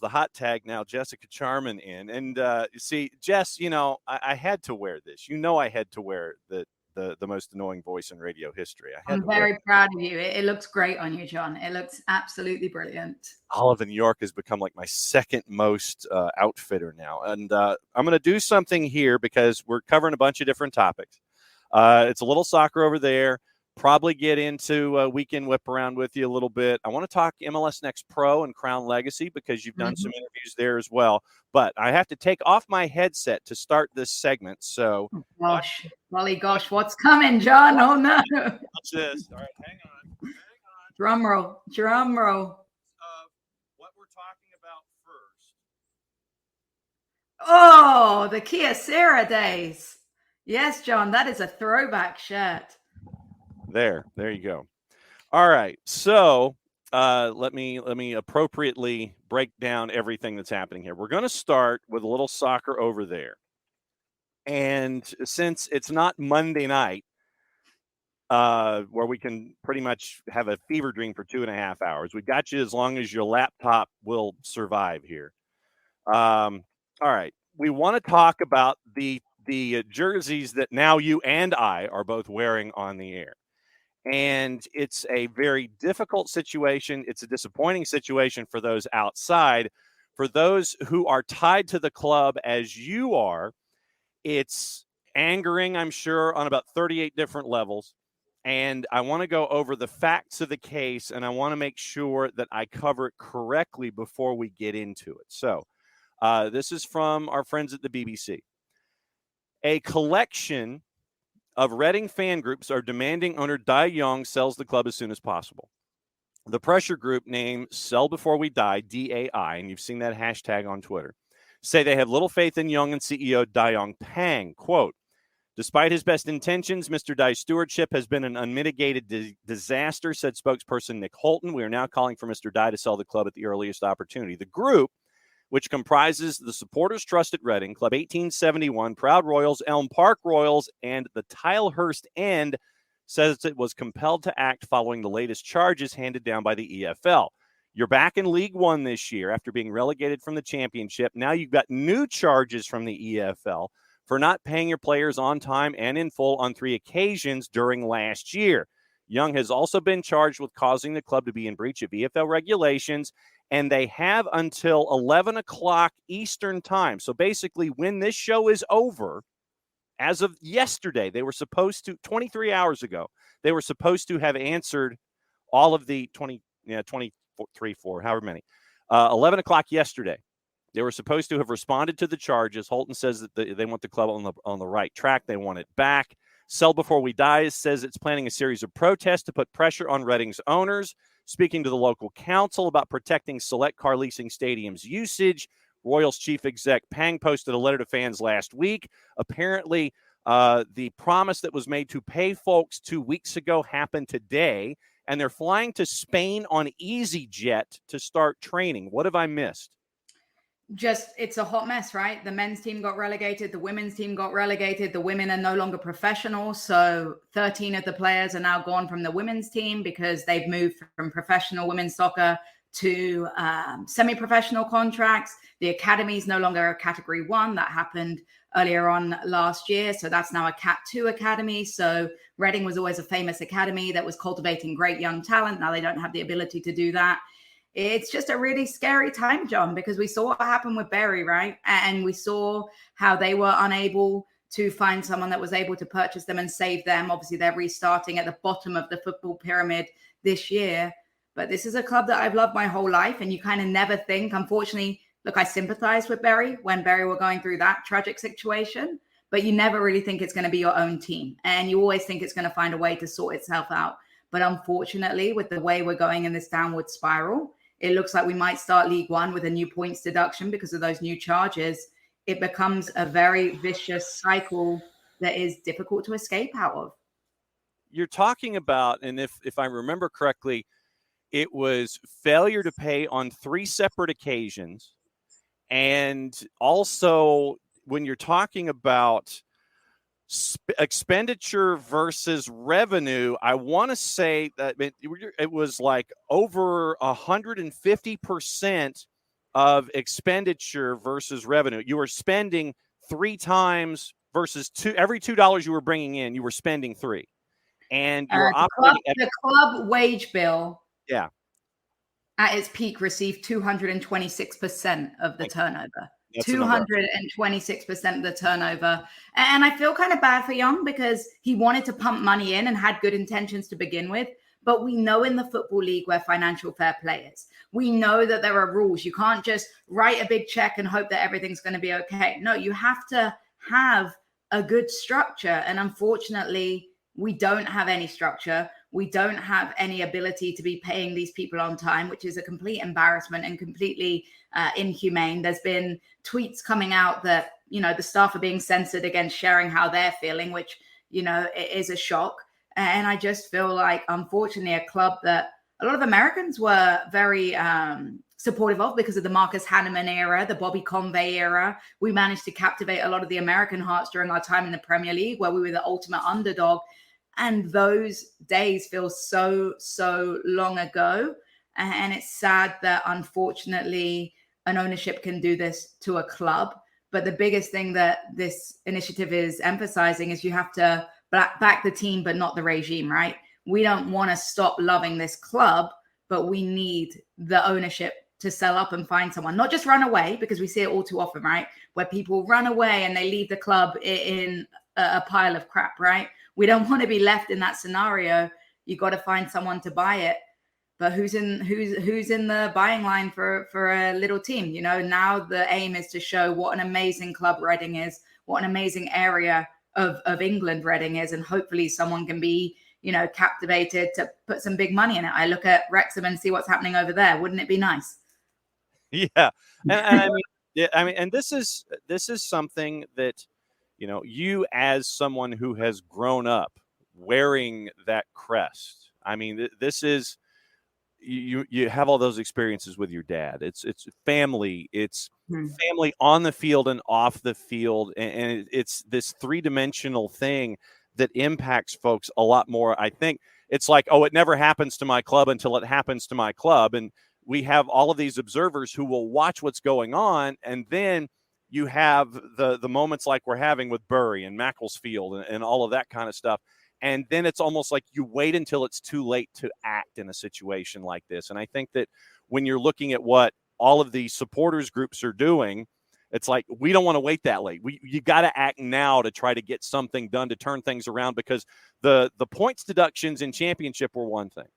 the hot tag now, Jessica Charman in. And you see, Jess, I had to wear this. I had to wear the most annoying voice in radio history. I'm very proud of you. It looks great on you, John. It looks absolutely brilliant. Olive in New York has become like my second most outfitter now. And I'm going to do something here because we're covering a bunch of different topics. It's a little soccer over there. Probably get into a weekend whip around with you a little bit. I want to talk MLS Next Pro and Crown Legacy because you've done some interviews there as well. But I have to take off my headset to start this segment. So, gosh, what's coming, John? Oh no! Watch this. All right, hang on. Drum roll. What we're talking about first. Oh, the Kia Sera days. Yes, John, that is a throwback shirt. There you go. All right, so let me appropriately break down everything that's happening here. We're going to start with a little soccer over there, and since it's not Monday night, where we can pretty much have a fever dream for 2.5 hours, we got you as long as your laptop will survive here. All right, we want to talk about the jerseys that now you and I are both wearing on the air. And it's a very difficult situation. It's a disappointing situation for those outside. For those who are tied to the club as you are, it's angering, I'm sure, on about 38 different levels. And I want to go over the facts of the case, and I want to make sure that I cover it correctly before we get into it. So this is from our friends at the BBC. A collection of Reading fan groups are demanding owner Dai Young sells the club as soon as possible. The pressure group named Sell Before We Die, DAI, and you've seen that hashtag on Twitter, say they have little faith in Young and CEO Dai Young Pang. Quote, despite his best intentions, Mr. Dai's stewardship has been an unmitigated disaster, said spokesperson Nick Holton. We are now calling for Mr. Dai to sell the club at the earliest opportunity. The group, which comprises the Supporters Trust at Reading, Club 1871, Proud Royals, Elm Park Royals, and the Tilehurst End, says it was compelled to act following the latest charges handed down by the EFL. You're back in League One this year after being relegated from the championship. Now you've got new charges from the EFL for not paying your players on time and in full on 3 occasions during last year. Young has also been charged with causing the club to be in breach of EFL regulations, and they have until 11 o'clock Eastern time. So basically, when this show is over, as of yesterday, they were supposed to, 23 hours ago, they were supposed to have answered all of the 23, 4, however many. 11 o'clock yesterday, they were supposed to have responded to the charges. Holton says that they want the club on the right track. They want it back. Sell Before We Die says it's planning a series of protests to put pressure on Reading's owners. Speaking to the local council about protecting select car leasing stadiums usage, Royals chief exec Pang posted a letter to fans last week. Apparently, the promise that was made to pay folks 2 weeks ago happened today, and they're flying to Spain on EasyJet to start training. What have I missed? It's a hot mess, right? The men's team got relegated. The women's team got relegated. The women are no longer professional. So 13 of the players are now gone from the women's team because they've moved from professional women's soccer to semi-professional contracts. The academy is no longer a category 1. That happened earlier on last year. So that's now a Cat 2 academy. So Reading was always a famous academy that was cultivating great young talent. Now they don't have the ability to do that. It's just a really scary time, John, because we saw what happened with Bury, right? And we saw how they were unable to find someone that was able to purchase them and save them. Obviously, they're restarting at the bottom of the football pyramid this year. But this is a club that I've loved my whole life. And you kind of never think, unfortunately, look, I sympathized with Bury when Bury were going through that tragic situation. But you never really think it's going to be your own team. And you always think it's going to find a way to sort itself out. But unfortunately, with the way we're going in this downward spiral, it looks like we might start League One with a new points deduction because of those new charges. It becomes a very vicious cycle that is difficult to escape out of. You're talking about, and if I remember correctly, it was failure to pay on 3 separate occasions. And also, when you're talking about expenditure versus revenue, I want to say that it was like over 150% of expenditure versus revenue. You were spending 3 times versus every $2 you were bringing in, you were spending 3. And you were operating the club wage bill. Yeah. At its peak received 226% of the turnover. 226% of the turnover. And I feel kind of bad for Young because he wanted to pump money in and had good intentions to begin with. But we know in the Football League where financial fair play is, we know that there are rules. You can't just write a big check and hope that everything's going to be okay. No, you have to have a good structure. And unfortunately, we don't have any structure. We don't have any ability to be paying these people on time, which is a complete embarrassment and completely inhumane. There's been tweets coming out that, the staff are being censored against sharing how they're feeling, which, it is a shock. And I just feel like, unfortunately, a club that a lot of Americans were very supportive of because of the Marcus Hanneman era, the Bobby Convey era. We managed to captivate a lot of the American hearts during our time in the Premier League, where we were the ultimate underdog. And those days feel so, so long ago. And it's sad that, unfortunately, an ownership can do this to a club. But the biggest thing that this initiative is emphasizing is you have to back the team, but not the regime, right? We don't want to stop loving this club, but we need the ownership to sell up and find someone, not just run away, because we see it all too often, right? Where people run away and they leave the club in a pile of crap, right? We don't want to be left in that scenario. You got to find someone to buy it. But who's in the buying line for a little team? Now the aim is to show what an amazing club Reading is, what an amazing area of England Reading is, and hopefully someone can be, captivated to put some big money in it. I look at Wrexham and see what's happening over there. Wouldn't it be nice? Yeah. And and this is something that, you as someone who has grown up wearing that crest. I mean, this is, you have all those experiences with your dad. It's family. It's family on the field and off the field. And it's this 3-dimensional thing that impacts folks a lot more. I think it's like, it never happens to my club until it happens to my club. And we have all of these observers who will watch what's going on. And then you have the moments like we're having with Bury and Macclesfield and all of that kind of stuff. And then it's almost like you wait until it's too late to act in a situation like this. And I think that when you're looking at what all of the supporters groups are doing, it's like, we don't want to wait that late. You got to act now to try to get something done to turn things around, because the points deductions in Championship were one thing.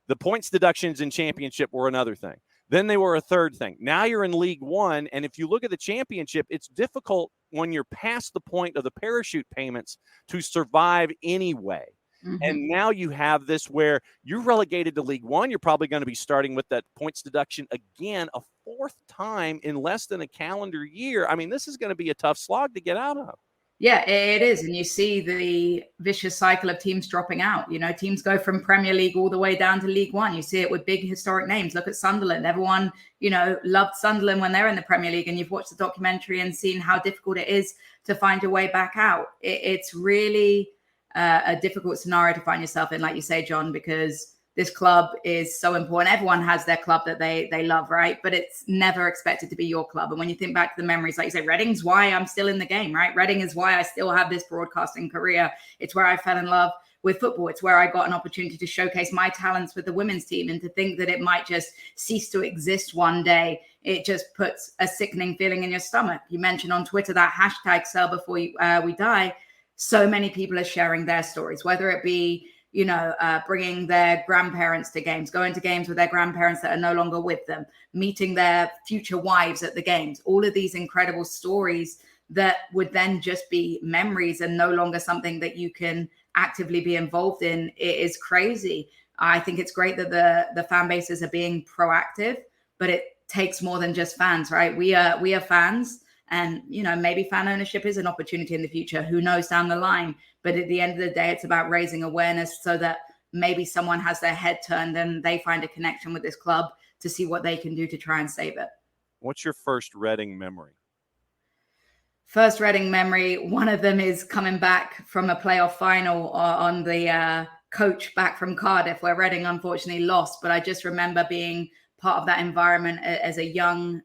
The points deductions in Championship were another thing. Then they were a third thing. Now you're in League One, and if you look at the Championship, it's difficult when you're past the point of the parachute payments to survive anyway. Mm-hmm. And now you have this where you're relegated to League One. You're probably going to be starting with that points deduction again a 4th time in less than a calendar year. I mean, this is going to be a tough slog to get out of. Yeah, it is. And you see the vicious cycle of teams dropping out. Teams go from Premier League all the way down to League One. You see it with big historic names. Look at Sunderland. Everyone, loved Sunderland when they're in the Premier League. And you've watched the documentary and seen how difficult it is to find your way back out. It's really a difficult scenario to find yourself in, like you say, John, because this club is so important. Everyone has their club that they love, right? But it's never expected to be your club. And when you think back to the memories, like you say, Reading's why I'm still in the game, right? Reading is why I still have this broadcasting career. It's where I fell in love with football. It's where I got an opportunity to showcase my talents with the women's team. And to think that it might just cease to exist one day, it just puts a sickening feeling in your stomach. You mentioned on Twitter that hashtag sell before we die. So many people are sharing their stories, whether it be bringing their grandparents to games, going to games with their grandparents that are no longer with them, meeting their future wives at the games, all of these incredible stories that would then just be memories and no longer something that you can actively be involved in. It is crazy. I think it's great that the fan bases are being proactive, but it takes more than just fans, right? We are fans. And, maybe fan ownership is an opportunity in the future. Who knows down the line? But at the end of the day, it's about raising awareness so that maybe someone has their head turned and they find a connection with this club to see what they can do to try and save it. What's your first Reading memory? First Reading memory, one of them is coming back from a playoff final on the coach back from Cardiff, where Reading unfortunately lost. But I just remember being part of that environment as a young,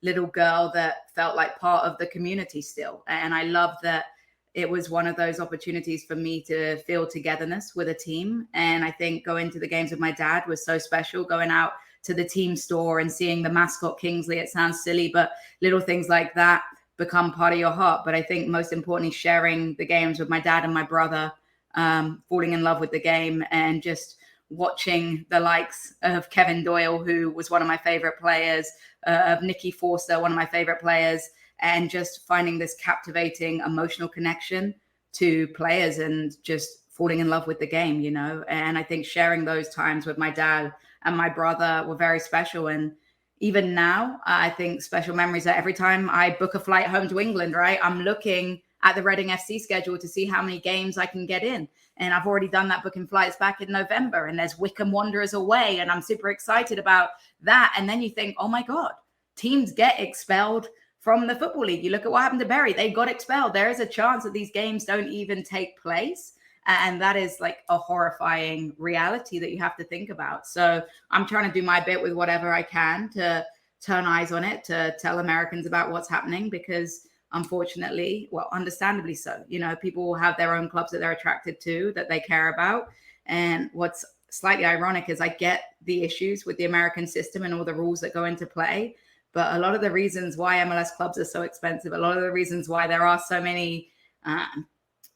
little girl that felt like part of the community still. And I love that it was one of those opportunities for me to feel togetherness with a team. And I think going to the games with my dad was so special, going out to the team store and seeing the mascot Kingsley. It sounds silly, but little things like that become part of your heart. But I think most importantly, sharing the games with my dad and my brother, falling in love with the game and just watching the likes of Kevin Doyle, who was one of my favorite players, of Nikki Forster, one of my favorite players, and just finding this captivating emotional connection to players and just falling in love with the game, And I think sharing those times with my dad and my brother were very special. And even now, I think special memories are every time I book a flight home to England, right? I'm looking at the Reading FC schedule to see how many games I can get in. And I've already done that booking flights back in November, and there's Wycombe Wanderers away, and I'm super excited about that. And then you think, oh my God, teams get expelled from the Football League. You look at what happened to Bury, they got expelled. There is a chance that these games don't even take place. And that is like a horrifying reality that you have to think about. So I'm trying to do my bit with whatever I can to turn eyes on it, to tell Americans about what's happening, because unfortunately, well, understandably so, people will have their own clubs that they're attracted to, that they care about. And what's slightly ironic is I get the issues with the American system and all the rules that go into play. But a lot of the reasons why MLS clubs are so expensive, a lot of the reasons why there are so many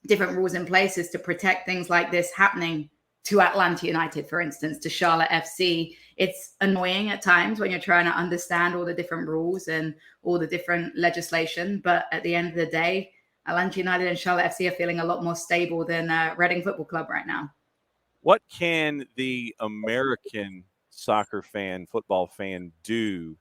different rules in place is to protect things like this happening to Atlanta United, for instance, to Charlotte FC. It's annoying at times when you're trying to understand all the different rules and all the different legislation. But at the end of the day, Atlanta United and Charlotte FC are feeling a lot more stable than Reading Football Club right now. What can the American soccer fan, football fan do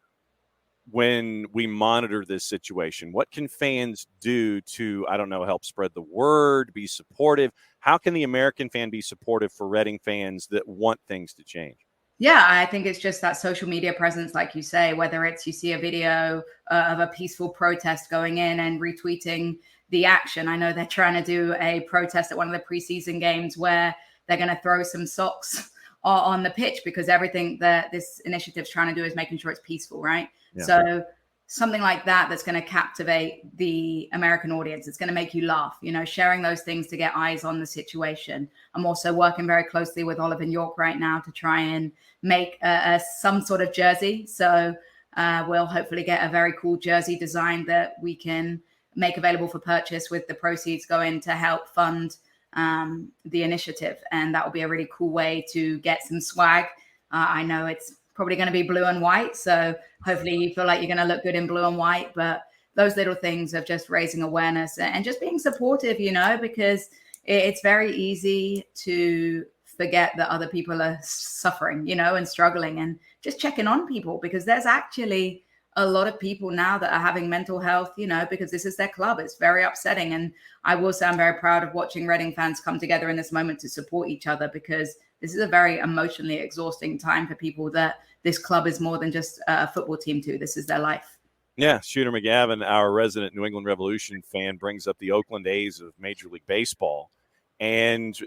when we monitor this situation? What can fans do to, help spread the word, be supportive? How can the American fan be supportive for Reading fans that want things to change? Yeah, I think it's just that social media presence, like you say, whether it's you see a video of a peaceful protest going in and retweeting the action. I know they're trying to do a protest at one of the preseason games where they're going to throw some socks on the pitch, because everything that this initiative is trying to do is making sure it's peaceful, right? Yeah. So something like that that's going to captivate the American audience. It's going to make you laugh, sharing those things to get eyes on the situation. I'm also working very closely with Oliver York right now to try and make some sort of jersey. So we'll hopefully get a very cool jersey design that we can make available for purchase, with the proceeds going to help fund the initiative. And that will be a really cool way to get some swag. I know it's probably going to be blue and white, so hopefully you feel like you're going to look good in blue and white. But those little things of just raising awareness and just being supportive, because it's very easy to forget that other people are suffering, and struggling, and just checking on people, because there's actually a lot of people now that are having mental health, because this is their club. It's very upsetting. And I will say I'm very proud of watching Reading fans come together in this moment to support each other, because this is a very emotionally exhausting time for people that this club is more than just a football team too. This is their life. Yeah, Shooter McGavin, our resident New England Revolution fan, brings up the Oakland A's of Major League Baseball. And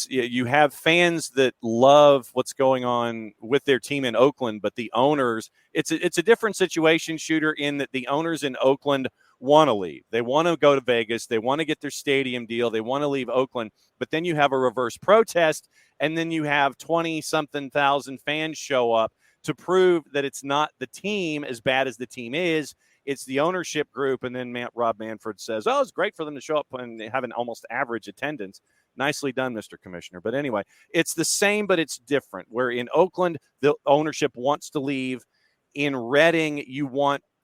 you have fans that love what's going on with their team in Oakland, but the owners, it's a different situation, Shooter, in that the owners in Oakland want to leave. They want to go to Vegas. They want to get their stadium deal. They want to leave Oakland. But then you have a reverse protest, and then you have 20-something thousand fans show up to prove that it's not the team, as bad as the team is. It's the ownership group. And then Rob Manfred says, it's great for them to show up and have an almost average attendance. Nicely done, Mr. Commissioner. But anyway, it's the same, but it's different. Where in Oakland, the ownership wants to leave. In Reading,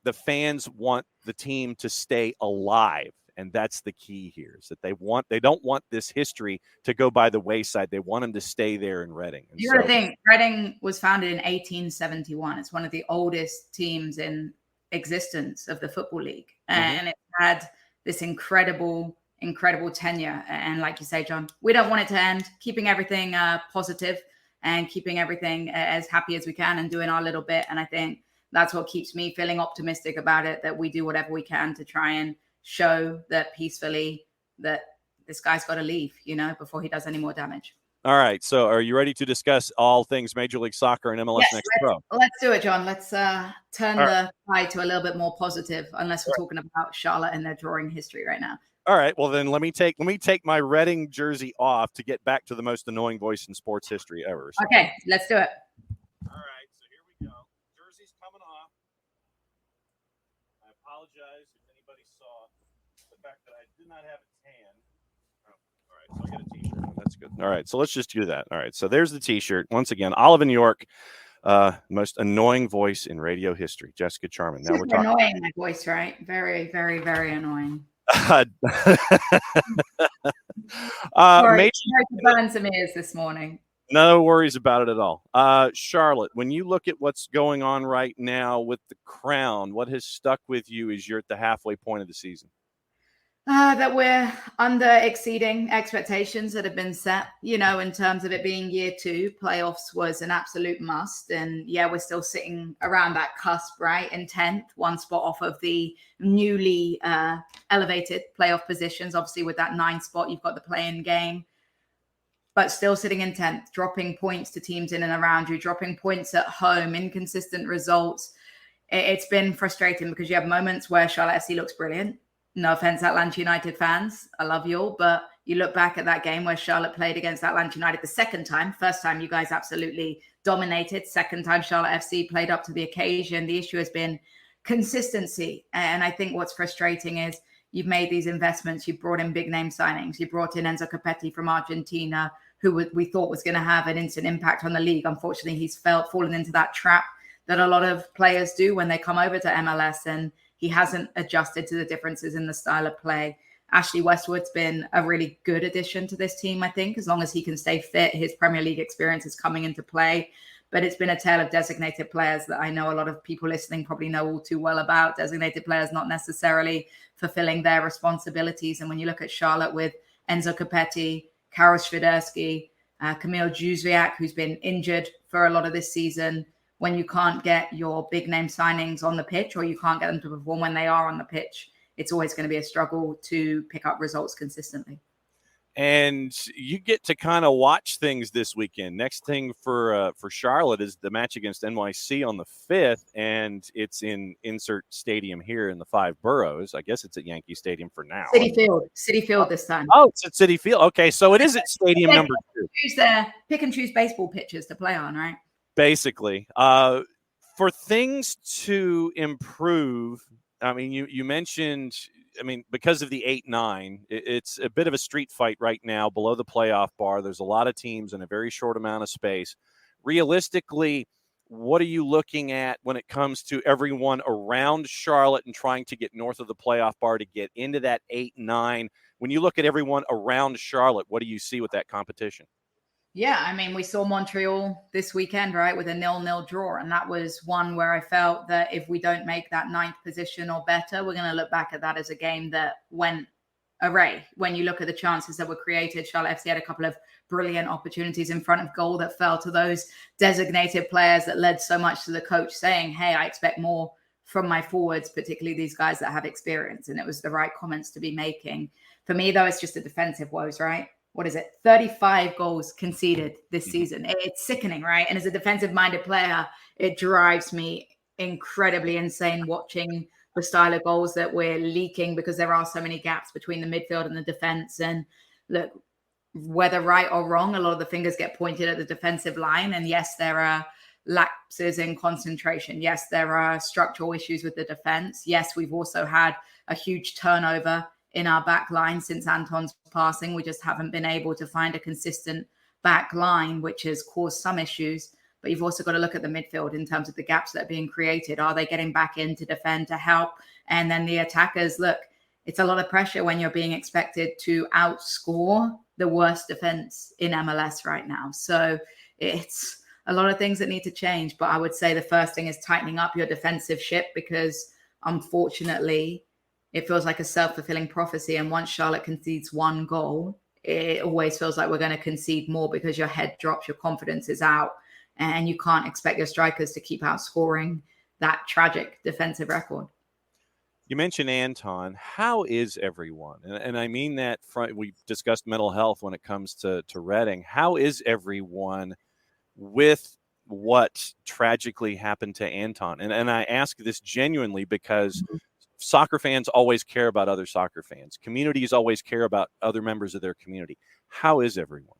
the fans want the team to stay alive. And that's the key here, is that they don't want this history to go by the wayside. They want them to stay there in Reading. And you got to think, Reading was founded in 1871. It's one of the oldest teams in existence of the Football League. And it had this incredible tenure. And like you say, John, we don't want it to end. Keeping everything positive and keeping everything as happy as we can and doing our little bit. And I think that's what keeps me feeling optimistic about it, that we do whatever we can to try and show that peacefully that this guy's got to leave, before he does any more damage. All right. So are you ready to discuss all things Major League Soccer and MLS Next Pro? Let's do it, John. Let's turn All the tide to a little bit more positive, unless we're talking about Charlotte and their drawing history right now. All right. Well, then let me take my Reading jersey off to get back to the most annoying voice in sports history ever. So. Okay, let's do it. All right. So here we go. Jersey's coming off. I apologize if anybody saw the fact that I did not have it tan. Oh, all right. So I got a T-shirt. That's good. All right. So let's just do that. All right. So there's the T-shirt. Once again, Olive in York. Most annoying voice in radio history, Jessica Charman. Now we're talking annoying, my voice, right? Very, very, very annoying. Sorry to burn some ears this morning. No worries about it at all. Charlotte, when you look at what's going on right now with the Crown, what has stuck with you as you're at the halfway point of the season? That we're under exceeding expectations that have been set, in terms of it being year 2. Playoffs was an absolute must. And yeah, we're still sitting around that cusp, right? In 10th, one spot off of the newly elevated playoff positions. Obviously, with that 9th spot, you've got the play-in game. But still sitting in 10th, dropping points to teams in and around you, dropping points at home, inconsistent results. It's been frustrating because you have moments where Charlotte FC looks brilliant. No offense, Atlanta United fans. I love you all. But you look back at that game where Charlotte played against Atlanta United the second time. First time, you guys absolutely dominated. Second time, Charlotte FC played up to the occasion. The issue has been consistency. And I think what's frustrating is you've made these investments. You brought in big name signings. You brought in Enzo Copetti from Argentina, who we thought was going to have an instant impact on the league. Unfortunately, he's fallen into that trap that a lot of players do when they come over to MLS, and he hasn't adjusted to the differences in the style of play. Ashley Westwood's been a really good addition to this team, I think, as long as he can stay fit. His Premier League experience is coming into play. But it's been a tale of designated players that I know a lot of people listening probably know all too well about. Designated players not necessarily fulfilling their responsibilities. And when you look at Charlotte with Enzo Copetti, Karol Świderski, Kamil Józwiak, who's been injured for a lot of this season, when you can't get your big name signings on the pitch, or you can't get them to perform when they are on the pitch, it's always going to be a struggle to pick up results consistently. And you get to kind of watch things this weekend. Next thing for Charlotte is the match against NYC on the 5th, and it's in insert stadium here in the 5 boroughs. I guess it's at Yankee Stadium for now. City Field this time. Oh, it's at City Field. Okay, so it is at stadium number 2. Pick and choose baseball pitches to play on, right? Basically, for things to improve, I mean, you mentioned, I mean, because of the 8-9, it's a bit of a street fight right now below the playoff bar. There's a lot of teams in a very short amount of space. Realistically, what are you looking at when it comes to everyone around Charlotte and trying to get north of the playoff bar to get into that 8-9? When you look at everyone around Charlotte, what do you see with that competition? Yeah, I mean, we saw Montreal this weekend, right, with a 0-0 draw. And that was one where I felt that if we don't make that 9th position or better, we're going to look back at that as a game that went away. When you look at the chances that were created, Charlotte FC had a couple of brilliant opportunities in front of goal that fell to those designated players that led so much to the coach saying, hey, I expect more from my forwards, particularly these guys that have experience. And it was the right comments to be making. For me, though, it's just the defensive woes, right? What is it? 35 goals conceded this season. It's sickening, right? And as a defensive-minded player, it drives me incredibly insane watching the style of goals that we're leaking because there are so many gaps between the midfield and the defense. And look, whether right or wrong, a lot of the fingers get pointed at the defensive line. And yes, there are lapses in concentration. Yes, there are structural issues with the defense. Yes, we've also had a huge turnover in our back line since Anton's passing. We just haven't been able to find a consistent back line, which has caused some issues. But you've also got to look at the midfield in terms of the gaps that are being created. Are they getting back in to defend, to help? And then the attackers, look, it's a lot of pressure when you're being expected to outscore the worst defense in MLS right now. So it's a lot of things that need to change. But I would say the first thing is tightening up your defensive ship, because unfortunately, it feels like a self-fulfilling prophecy. And once Charlotte concedes one goal, it always feels like we're going to concede more because your head drops, your confidence is out, and you can't expect your strikers to keep outscoring that tragic defensive record. You mentioned Anton. How is everyone? And I mean that we discussed mental health when it comes to Reading. How is everyone with what tragically happened to Anton? And I ask this genuinely because soccer fans always care about other soccer fans. Communities always care about other members of their community. How is everyone?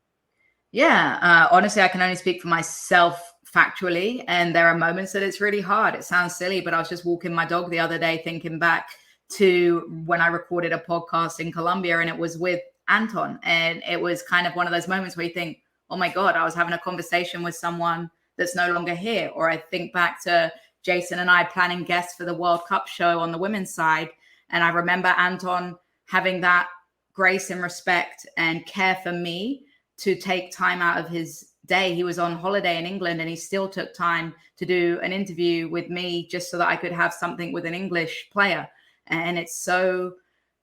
Yeah, honestly, I can only speak for myself factually, and there are moments that it's really hard. It sounds silly, but I was just walking my dog the other day thinking back to when I recorded a podcast in Colombia, and it was with Anton, and it was kind of one of those moments where you think, oh my God, I was having a conversation with someone that's no longer here. Or I think back to Jason and I planning guests for the World Cup show on the women's side, and I remember Anton having that grace and respect and care for me to take time out of his day. He was on holiday in England and he still took time to do an interview with me just so that I could have something with an English player. And it's so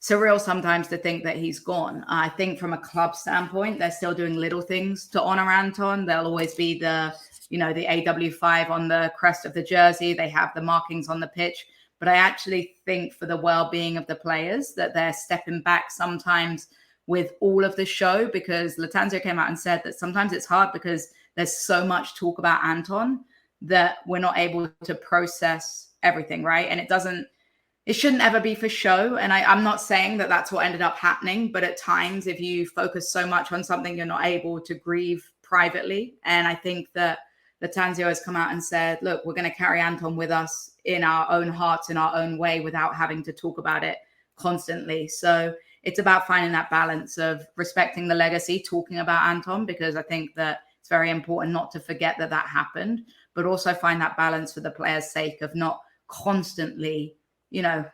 surreal sometimes to think that he's gone. I think from a club standpoint, they're still doing little things to honor Anton. There'll always be the AW5 on the crest of the jersey. They have the markings on the pitch. But I actually think for the well-being of the players that they're stepping back sometimes with all of the show, because Lattanzio came out and said that sometimes it's hard because there's so much talk about Anton that we're not able to process everything, right? And it shouldn't ever be for show. And I'm not saying that that's what ended up happening, but at times if you focus so much on something, you're not able to grieve privately. And I think that Lattanzio has come out and said, look, we're going to carry Anton with us in our own hearts, in our own way, without having to talk about it constantly. So it's about finding that balance of respecting the legacy, talking about Anton, because I think that it's very important not to forget that happened, but also find that balance for the players' sake of not constantly,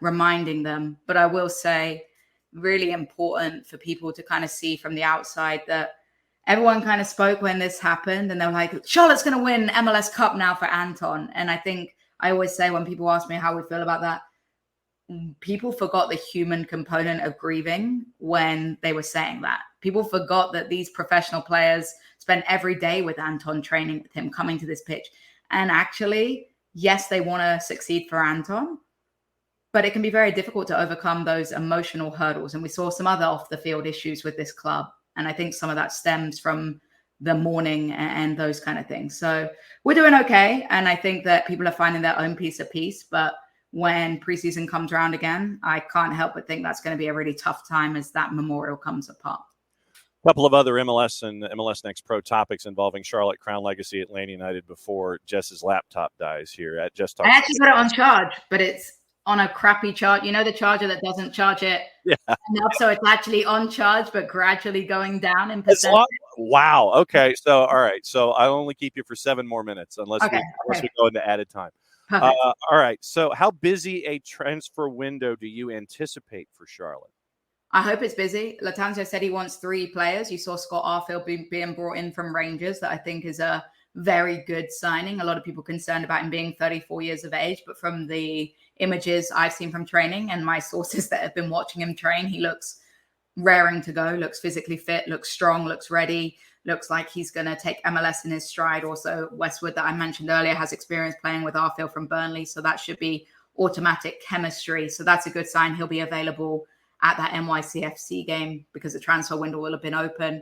reminding them. But I will say, really important for people to kind of see from the outside that everyone kind of spoke when this happened and they were like, Charlotte's going to win MLS Cup now for Anton. And I think I always say when people ask me how we feel about that, people forgot the human component of grieving when they were saying that. People forgot that these professional players spend every day with Anton, training with him, coming to this pitch. And actually, yes, they want to succeed for Anton, but it can be very difficult to overcome those emotional hurdles. And we saw some other off the field issues with this club. And I think some of that stems from the mourning and those kind of things. So we're doing okay. And I think that people are finding their own piece of peace, but when preseason comes around again, I can't help but think that's going to be a really tough time as that memorial comes apart. A couple of other MLS and MLS Next Pro topics involving Charlotte, Crown Legacy, Atlanta United before Jess's laptop dies here at Just Talk. I actually got it on charge, but it's on a crappy charge. You know, the charger that doesn't charge it enough, so it's actually on charge, but gradually going down in percent. Wow. Okay. So, all right. So I'll only keep you for 7 more minutes unless we go into added time. All right. So how busy a transfer window do you anticipate for Charlotte? I hope it's busy. Lattanzio said he wants 3 players. You saw Scott Arfield being brought in from Rangers. That I think is a very good signing. A lot of people concerned about him being 34 years of age, but from the images I've seen from training and my sources that have been watching him train, he looks raring to go, looks physically fit, looks strong, looks ready, looks like he's going to take MLS in his stride. Also, Westwood, that I mentioned earlier, has experience playing with Arfield from Burnley, so that should be automatic chemistry. So that's a good sign. He'll be available at that NYCFC game because the transfer window will have been open.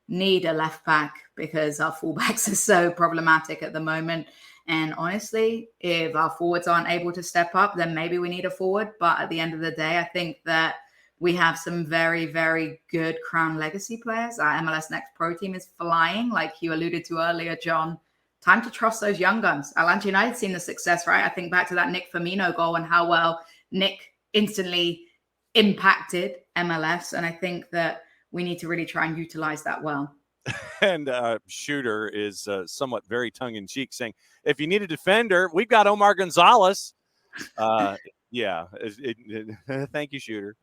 Need a left back because our fullbacks are so problematic at the moment. And honestly, if our forwards aren't able to step up, then maybe we need a forward. But at the end of the day, I think that we have some very, very good Crown Legacy players. Our MLS Next Pro team is flying, like you alluded to earlier, John. Time to trust those young guns. Atlanta United's seen the success, right? I think back to that Nick Firmino goal and how well Nick instantly impacted MLS. And I think that we need to really try and utilize that well. And Shooter is somewhat very tongue-in-cheek saying, if you need a defender, we've got Omar Gonzalez. Yeah. Thank you, Shooter.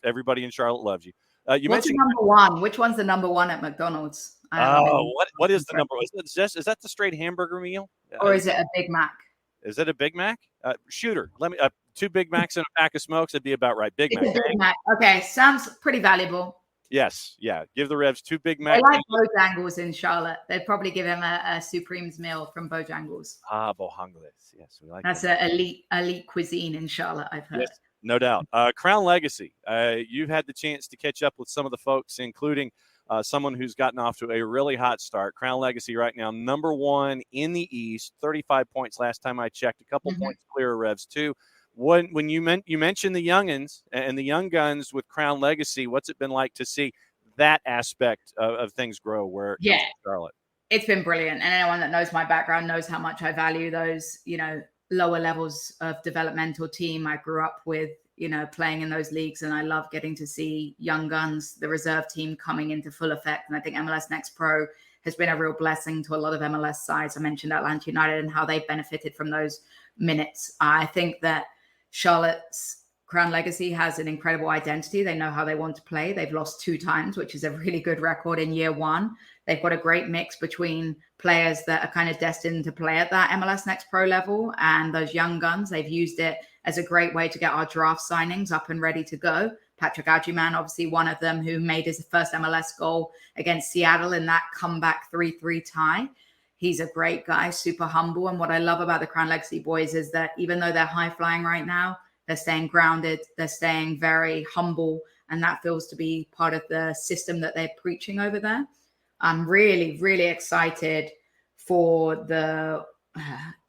Everybody in Charlotte loves you. You What's mentioned number one? Which one's the number one at McDonald's? What is the number? Is that the straight hamburger meal? Or is it a Big Mac? Is it a Big Mac? Shooter, let me 2 Big Macs and a pack of smokes. That'd be about right. Big Mac. Big Mac. Okay, sounds pretty valuable. Yes, yeah. Give the Revs 2 Big Macs. I like Bojangles in Charlotte. They'd probably give him a Supreme's meal from Bojangles. Bojangles. Yes, we like that's that. an elite cuisine in Charlotte, I've heard. No doubt. Crown Legacy. You've had the chance to catch up with some of the folks, including someone who's gotten off to a really hot start. Crown Legacy right now, number 1 in the East, 35 points last time I checked, a couple points clear of Revs too. When you mentioned the youngins and the young guns with Crown Legacy, what's it been like to see that aspect of things grow where it comes to Charlotte? It's been brilliant. And anyone that knows my background knows how much I value those, lower levels of developmental team. I grew up with, playing in those leagues, and I love getting to see young guns, the reserve team, coming into full effect. And I think MLS Next Pro has been a real blessing to a lot of MLS sides. I mentioned Atlanta United and how they benefited from those minutes. I think that Charlotte's Crown Legacy has an incredible identity. They know how they want to play. They've lost 2 times, which is a really good record in year 1. They've got a great mix between players that are kind of destined to play at that MLS Next Pro level and those young guns. They've used it as a great way to get our draft signings up and ready to go. Patrick Agyman, obviously one of them, who made his first MLS goal against Seattle in that comeback 3-3 tie. He's a great guy, super humble. And what I love about the Crown Legacy boys is that even though they're high flying right now, they're staying grounded, they're staying very humble, and that feels to be part of the system that they're preaching over there. I'm really, really excited for the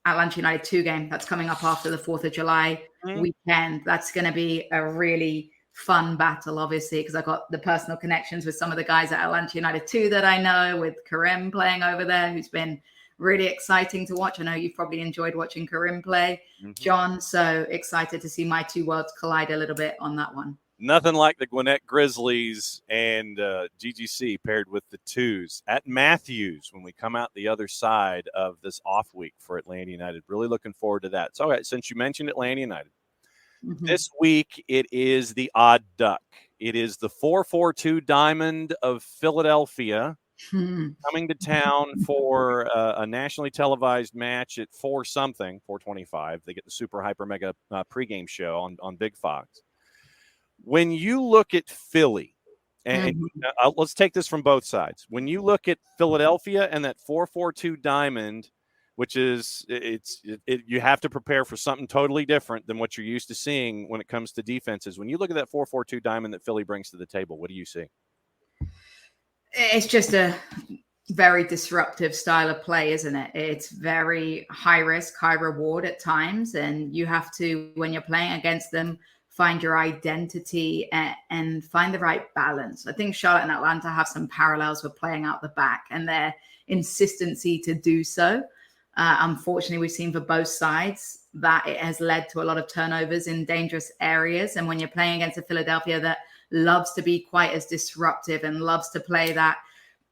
Atlanta United 2 game that's coming up after the 4th of July weekend. That's going to be a really fun battle, obviously, because I've got the personal connections with some of the guys at Atlanta United 2 that I know, with Karim playing over there, who's been really exciting to watch. I know you've probably enjoyed watching Karim play, John. So excited to see my 2 worlds collide a little bit on that one. Nothing like the Gwinnett Grizzlies and GGC paired with the 2s at Matthews when we come out the other side of this off week for Atlanta United. Really looking forward to that. So, all right, since you mentioned Atlanta United, this week it is the Odd Duck. It is the 442 Diamond of Philadelphia coming to town for a nationally televised match at 4:25. They get the super hyper mega pregame show on Big Fox. When you look at Philly, and let's take this from both sides. When you look at Philadelphia and that 442 Diamond, which is you have to prepare for something totally different than what you're used to seeing when it comes to defenses. When you look at that 442 Diamond that Philly brings to the table, what do you see? It's just a very disruptive style of play, isn't it? It's very high risk, high reward at times. And you have to, when you're playing against them, find your identity and find the right balance. I think Charlotte and Atlanta have some parallels with playing out the back and their insistency to do so. Unfortunately, we've seen for both sides that it has led to a lot of turnovers in dangerous areas. And when you're playing against a Philadelphia that loves to be quite as disruptive and loves to play that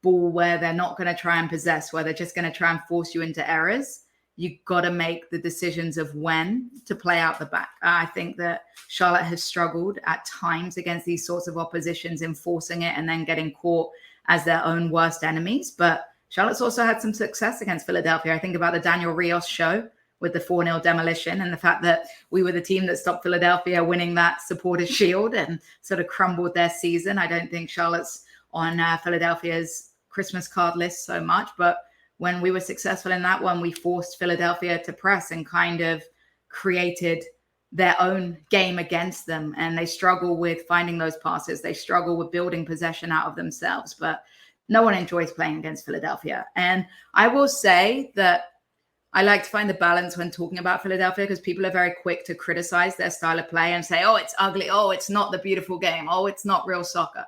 ball where they're not going to try and possess, where they're just going to try and force you into errors, you've got to make the decisions of when to play out the back. I think that Charlotte has struggled at times against these sorts of oppositions, enforcing it and then getting caught as their own worst enemies. But Charlotte's also had some success against Philadelphia. I think about the Daniel Rios show with the 4-0 demolition and the fact that we were the team that stopped Philadelphia winning that Supporters' Shield and sort of crumbled their season. I don't think Charlotte's on Philadelphia's Christmas card list so much, but when we were successful in that one, we forced Philadelphia to press and kind of created their own game against them. And they struggle with finding those passes. They struggle with building possession out of themselves. But no one enjoys playing against Philadelphia. And I will say that I like to find the balance when talking about Philadelphia, because people are very quick to criticize their style of play and say, oh, it's ugly. Oh, it's not the beautiful game. Oh, it's not real soccer.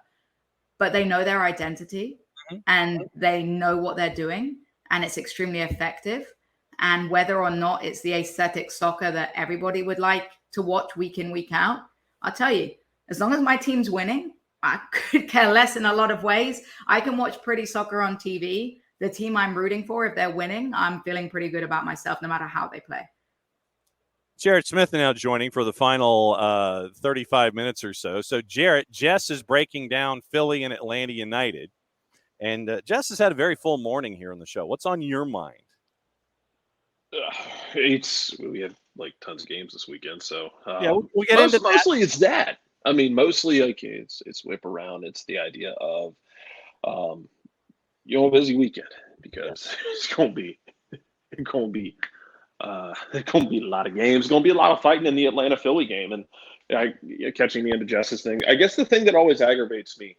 But they know their identity and they know what they're doing. And it's extremely effective. And whether or not it's the aesthetic soccer that everybody would like to watch week in, week out, I'll tell you, as long as my team's winning, I could care less in a lot of ways. I can watch pretty soccer on TV. The team I'm rooting for, if they're winning, I'm feeling pretty good about myself no matter how they play. Jarrett Smith now joining for the final 35 minutes or so. So, Jarrett, Jess is breaking down Philly and Atlanta United. And Jess has had a very full morning here on the show. What's on your mind? We have like tons of games this weekend, so yeah, we'll get into that. Mostly it's that. I mean, mostly like it's whip around. It's the idea of you know, a busy weekend because it's gonna be There's going to be a lot of games. There's going to be a lot of fighting in the Atlanta-Philly game. And catching the end of Jess's thing, I guess the thing that always aggravates me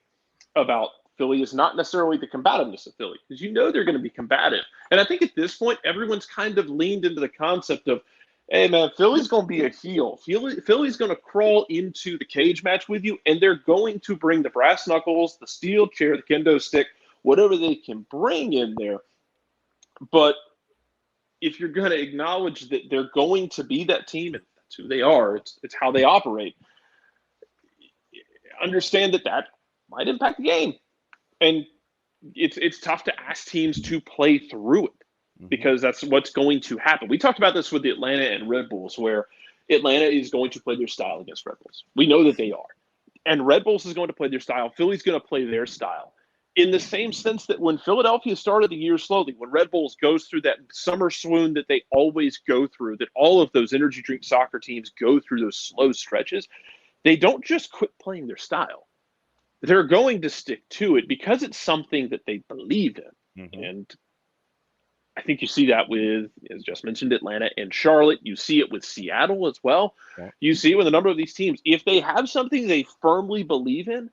about Philly is not necessarily the combativeness of Philly, because they're going to be combative. And I think at this point, everyone's kind of leaned into the concept of, hey, man, Philly's going to be a heel. Philly's going to crawl into the cage match with you, and they're going to bring the brass knuckles, the steel chair, the kendo stick, whatever they can bring in there. But if you're going to acknowledge that they're going to be that team, and that's who they are, it's how they operate, understand that might impact the game. And it's tough to ask teams to play through it, because that's what's going to happen. We talked about this with the Atlanta and Red Bulls, where Atlanta is going to play their style against Red Bulls. We know that they are. And Red Bulls is going to play their style. Philly's going to play their style. In the same sense that when Philadelphia started the year slowly, when Red Bulls goes through that summer swoon that they always go through, that all of those energy drink soccer teams go through those slow stretches, they don't just quit playing their style. They're going to stick to it because it's something that they believe in. Mm-hmm. And I think you see that with, as just mentioned, Atlanta and Charlotte. You see it with Seattle as well. Okay. You see it with a number of these teams. If they have something they firmly believe in,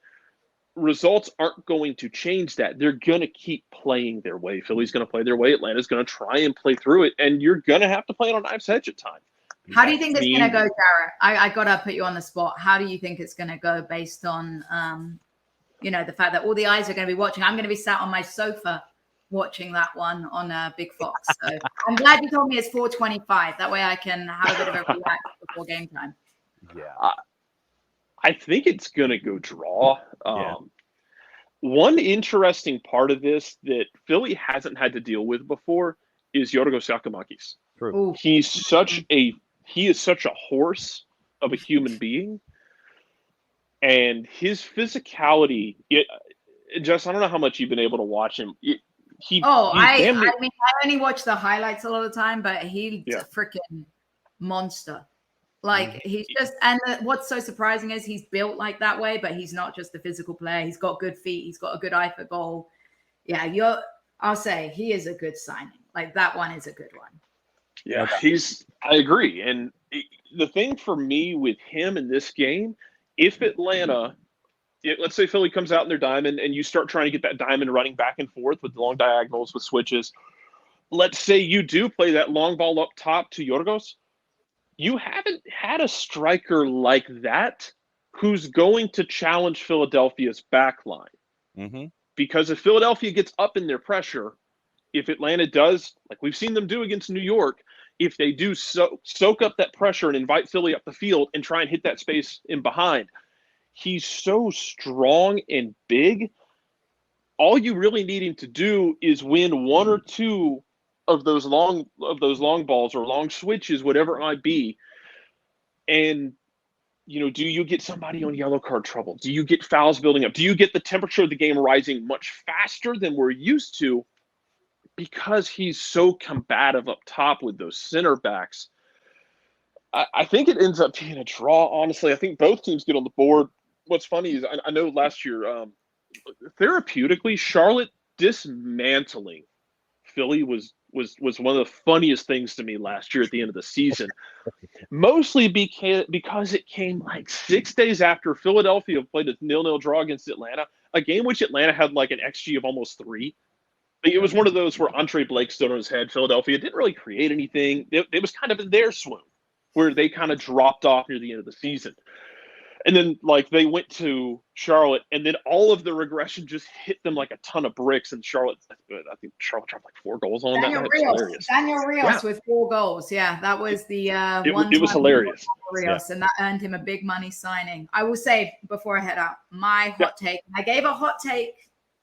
results aren't going to change that. They're going to keep playing their way. Philly's going to play their way. Atlanta's going to try and play through it. And you're going to have to play it on knife's edge at times. How do you think it's going to go, Jarrett? I got to put you on the spot. How do you think it's going to go based on, the fact that all the eyes are going to be watching? I'm going to be sat on my sofa watching that one on Big Fox. So I'm glad you told me it's 4:25. That way I can have a bit of a relax before game time. Yeah. I think it's going to go draw. One interesting part of this that Philly hasn't had to deal with before is Yorgos Yakimakis. True. He is such a horse of a human being, and his physicality. Jess, I don't know how much you've been able to watch him. I only watch the highlights a lot of the time, but he's a freaking monster. Like he's just, and what's so surprising is he's built like that way, but he's not just a physical player. He's got good feet. He's got a good eye for goal. Yeah, I'll say he is a good signing. Like that one is a good one. Yeah, I agree. And the thing for me with him in this game, if Atlanta, let's say Philly comes out in their diamond and you start trying to get that diamond running back and forth with long diagonals, with switches. Let's say you do play that long ball up top to Yorgos. You haven't had a striker like that who's going to challenge Philadelphia's back line. Mm-hmm. Because if Philadelphia gets up in their pressure, if Atlanta does, like we've seen them do against New York, if they do soak up that pressure and invite Philly up the field and try and hit that space in behind, he's so strong and big. All you really need him to do is win one or two of those long balls or long switches, whatever it might be. And, do you get somebody on yellow card trouble? Do you get fouls building up? Do you get the temperature of the game rising much faster than we're used to? Because he's so combative up top with those center backs. I think it ends up being a draw, honestly. I think both teams get on the board. What's funny is I know last year, therapeutically, Charlotte dismantling Philly was one of the funniest things to me last year at the end of the season. Mostly because it came like 6 days after Philadelphia played a 0-0 draw against Atlanta, a game which Atlanta had like an XG of almost 3. It was one of those where Andre Blake stood on his head. Philadelphia didn't really create anything. It was kind of in their swoon where they kind of dropped off near the end of the season. And then, they went to Charlotte, and then all of the regression just hit them like a ton of bricks. And I think Charlotte dropped like 4 goals on Daniel Rios with 4 goals. Yeah, that was the one. It was hilarious. Rios, and that earned him a big money signing. I will say before I head out, my hot take. I gave a hot take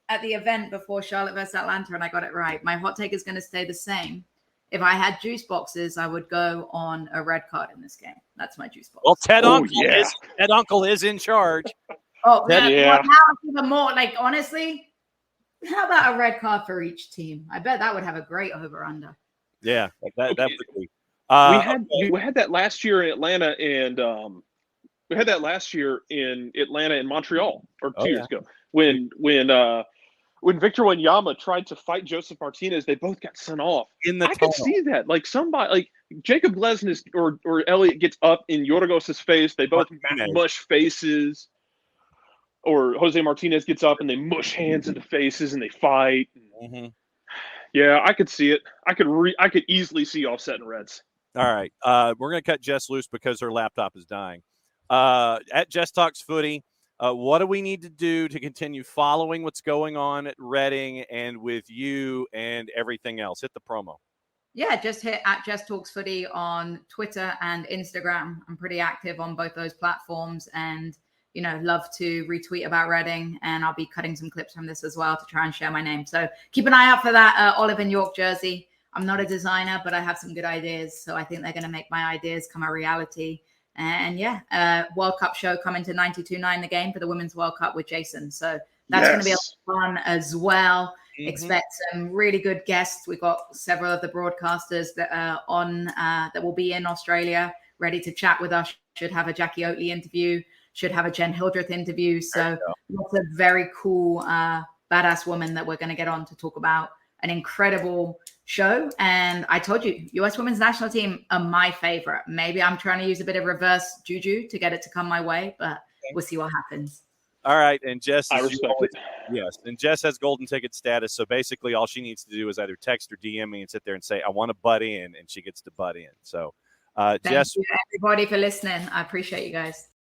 at the event before Charlotte versus Atlanta, and I got it right. My hot take is going to stay the same. If I had juice boxes, I would go on a red card in this game. That's my juice box. Well, Ted Uncle is in charge. Well, now it's even more. Honestly, how about a red card for each team? I bet that would have a great over-under. Yeah, that would be. We had that last year in Atlanta, and we had that last year in Atlanta and Montreal, or 2 years ago, when Victor Wanyama tried to fight Joseph Martinez. They both got sent off. In the I could see that. Somebody, Jacob Lesnes or Elliott gets up in Yorgos's face. They both mush faces. Or Jose Martinez gets up and they mush hands into faces and they fight. Mm-hmm. Yeah, I could see it. I could easily see Offset and Reds. All right. We're going to cut Jess loose because her laptop is dying. At Jess Talks Footy, what do we need to do to continue following what's going on at Reading and with you and everything else? Hit the promo. Yeah, just hit at Jess Talks Footy on Twitter and Instagram. I'm pretty active on both those platforms and, love to retweet about Reading. And I'll be cutting some clips from this as well to try and share my name. So keep an eye out for that Olive and York jersey. I'm not a designer, but I have some good ideas. So I think they're going to make my ideas come a reality. And World Cup show coming to 92.9 The Game for the Women's World Cup with Jason. So that's going to be a lot of fun as well. Mm-hmm. Expect some really good guests. We've got several of the broadcasters that are on that will be in Australia ready to chat with us. Should have a Jackie Oatley interview, should have a Jen Hildreth interview. So lots of very cool, badass women that we're going to get on to talk about an incredible show. And I told you, U.S. Women's National Team are my favorite. Maybe I'm trying to use a bit of reverse juju to get it to come my way, but we'll see what happens. All right. And Jess, I respect it. Yes. And Jess has golden ticket status. So basically all she needs to do is either text or DM me and sit there and say, I want to butt in, and she gets to butt in. So Jess, thank you everybody for listening. I appreciate you guys.